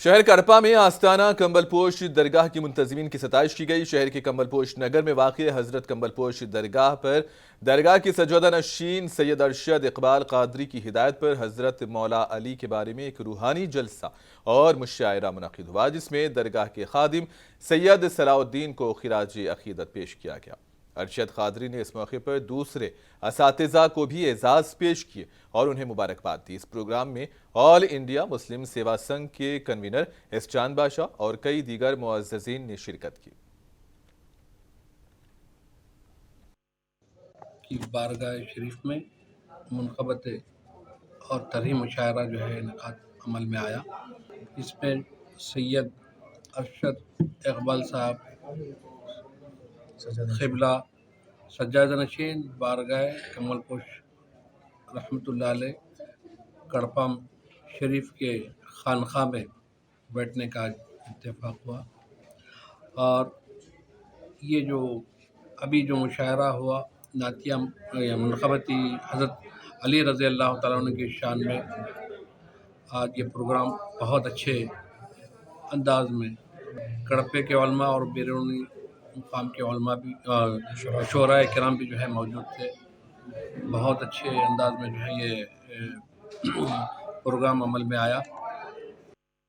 شہر کڑپا میں آستانہ کمبل پوش درگاہ کی منتظمین کی ستائش کی گئی۔ شہر کے کمبل پوش نگر میں واقع حضرت کمبل پوش درگاہ پر درگاہ کی سجودہ نشین سید ارشد اقبال قادری کی ہدایت پر حضرت مولا علی کے بارے میں ایک روحانی جلسہ اور مشاعرہ منعقد ہوا، جس میں درگاہ کے خادم سید صلاح الدین کو خراج عقیدت پیش کیا گیا۔ ارشد قادری نے اس موقع پر دوسرے اساتذہ کو بھی اعزاز پیش کیے اور انہیں مبارکباد دی۔ اس پروگرام میں آل انڈیا مسلم سیوا سنگھ کے کنوینر احسان باشا اور کئی دیگر معززین نے شرکت کی۔ بارگاہ شریف میں منقبت اور طرح مشاعرہ جو ہے انعقاد عمل میں آیا۔ اس میں سید ارشد اقبال صاحب قبلہ سجادہ نشین بارگاہ کمل پوش رحمۃ اللہ علیہ کڑپا شریف کے خانقاہ میں بیٹھنے کا اتفاق ہوا، اور یہ جو ابھی جو مشاعرہ ہوا نعتیہ منقبتی حضرت علی رضی اللہ تعالیٰ عنہ کی شان میں، آج یہ پروگرام بہت اچھے انداز میں کڑپے کے علماء اور بیرونی مقام کے علماء بھی شعراء کرام بھی جو ہے موجود تھے۔ بہت اچھے انداز میں جو ہے یہ پروگرام عمل میں آیا۔